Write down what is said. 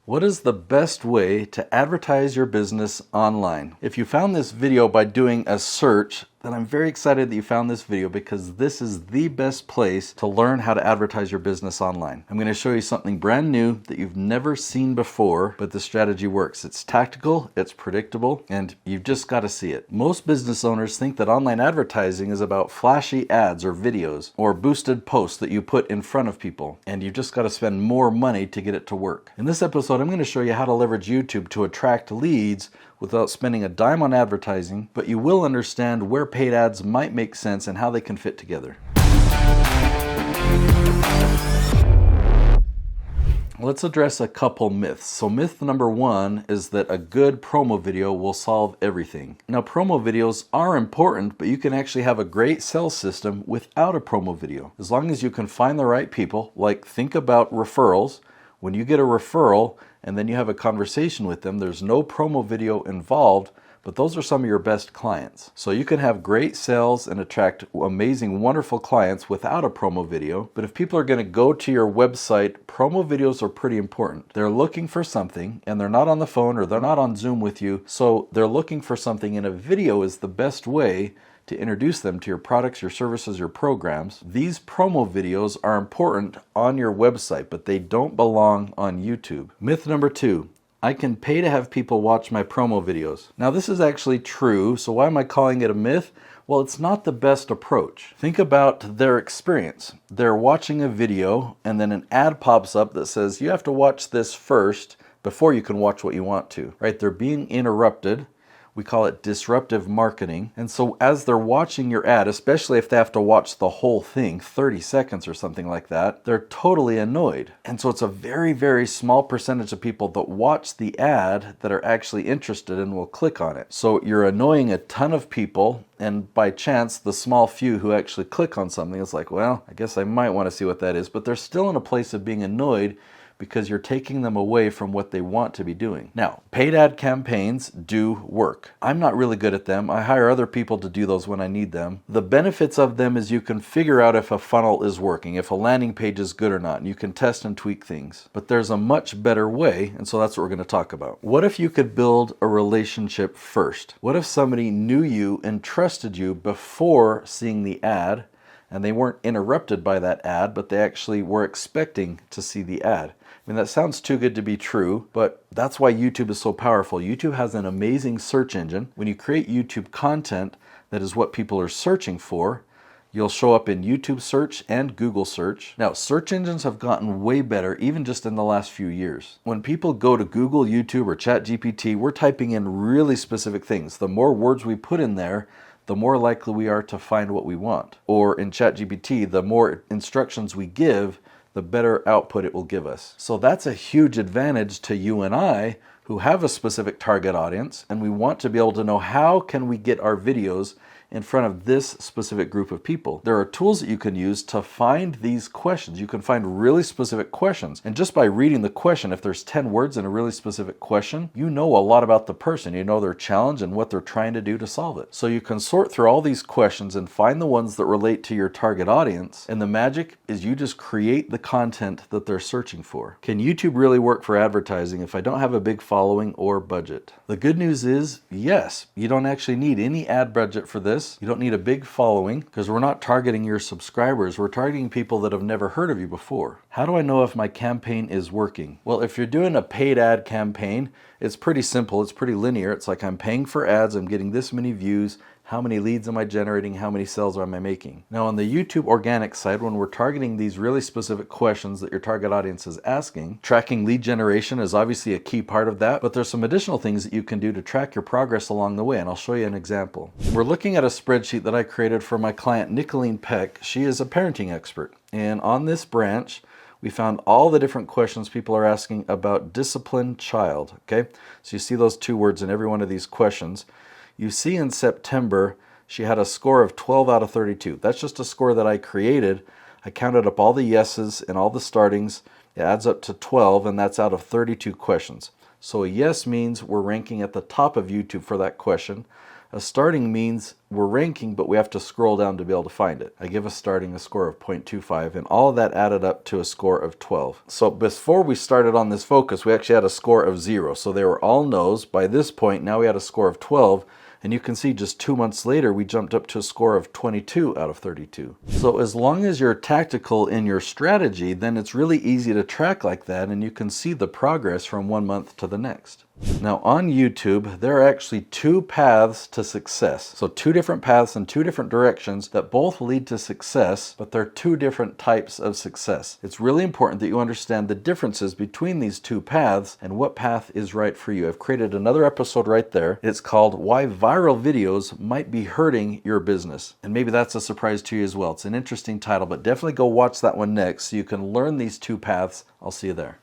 What is the best way to advertise your business online? If you found this video by doing a search, then I'm very excited that you found this video because this is the best place to learn how to advertise your business online. I'm going to show you something brand new that you've never seen before, but the strategy works. It's tactical, it's predictable, and you've just got to see it. Most business owners think that online advertising is about flashy ads or videos or boosted posts that you put in front of people, and you've just got to spend more money to get it to work. In this episode, I'm going to show you how to leverage YouTube to attract leads without spending a dime on advertising, but you will understand where paid ads might make sense and how they can fit together. Let's address a couple myths. So myth number one is that a good promo video will solve everything. Now, promo videos are important, but you can actually have a great sales system without a promo video. As long as you can find the right people, like think about referrals. When you get a referral and then you have a conversation with them, there's no promo video involved, but those are some of your best clients. So you can have great sales and attract amazing, wonderful clients without a promo video. But if people are going to go to your website, promo videos are pretty important. They're looking for something and they're not on the phone or they're not on Zoom with you. So they're looking for something, and a video is the best way to introduce them to your products, your services, your programs. These promo videos are important on your website, but they don't belong on YouTube. Myth number two, I can pay to have people watch my promo videos. Now, this is actually true, so why am I calling it a myth? Well, it's not the best approach. Think about their experience. They're watching a video and then an ad pops up that says, you have to watch this first before you can watch what you want to, right? They're being interrupted. We call it disruptive marketing. And so as they're watching your ad, especially if they have to watch the whole thing, 30 seconds or something like that, they're totally annoyed. And so it's a very, very small percentage of people that watch the ad that are actually interested and will click on it. So you're annoying a ton of people, and by chance, the small few who actually click on something is like, well, I guess I might want to see what that is, but they're still in a place of being annoyed because you're taking them away from what they want to be doing. Now, paid ad campaigns do work. I'm not really good at them. I hire other people to do those when I need them. The benefits of them is you can figure out if a funnel is working, if a landing page is good or not, and you can test and tweak things. But there's a much better way, and so that's what we're going to talk about. What if you could build a relationship first? What if somebody knew you and trusted you before seeing the ad, and they weren't interrupted by that ad, but they actually were expecting to see the ad? I mean, that sounds too good to be true, but that's why YouTube is so powerful. YouTube has an amazing search engine. When you create YouTube content that is what people are searching for, you'll show up in YouTube search and Google search. Now, search engines have gotten way better even just in the last few years. When people go to Google, YouTube, or ChatGPT, we're typing in really specific things. The more words we put in there, the more likely we are to find what we want. Or in ChatGPT, the more instructions we give, the better output it will give us. So that's a huge advantage to you and I who have a specific target audience, and we want to be able to know how can we get our videos in front of this specific group of people. There are tools that you can use to find these questions. You can find really specific questions. And just by reading the question, if there's 10 words in a really specific question, you know a lot about the person. You know their challenge and what they're trying to do to solve it. So you can sort through all these questions and find the ones that relate to your target audience. And the magic is you just create the content that they're searching for. Can YouTube really work for advertising if I don't have a big following or budget? The good news is, yes, you don't actually need any ad budget for this. You don't need a big following because we're not targeting your subscribers. We're targeting people that have never heard of you before. How do I know if my campaign is working? Well, if you're doing a paid ad campaign, it's pretty simple. It's pretty linear. It's like I'm paying for ads. I'm getting this many views. How many leads am I generating? How many sales am I making? Now, on the YouTube organic side, when we're targeting these really specific questions that your target audience is asking, tracking lead generation is obviously a key part of that, but there's some additional things that you can do to track your progress along the way, and I'll show you an example. We're looking at a spreadsheet that I created for my client, Nicolene Peck. She is a parenting expert, and on this branch, we found all the different questions people are asking about disciplined child, okay? So you see those two words in every one of these questions. You see in September, she had a score of 12 out of 32. That's just a score that I created. I counted up all the yeses and all the startings. It adds up to 12, and that's out of 32 questions. So a yes means we're ranking at the top of YouTube for that question. A starting means we're ranking, but we have to scroll down to be able to find it. I give a starting a score of 0.25, and all of that added up to a score of 12. So before we started on this focus, we actually had a score of 0. So they were all no's. By this point, now we had a score of 12. And you can see just 2 months later, we jumped up to a score of 22 out of 32. So as long as you're tactical in your strategy, then it's really easy to track like that, and you can see the progress from 1 month to the next. Now on YouTube, there are actually 2 paths to success. So 2 different paths in 2 different directions that both lead to success, but they're 2 different types of success. It's really important that you understand the differences between these 2 paths and what path is right for you. I've created another episode right there. It's called Why Viral Videos Might Be Hurting Your Business. And maybe that's a surprise to you as well. It's an interesting title, but definitely go watch that one next so you can learn these 2 paths. I'll see you there.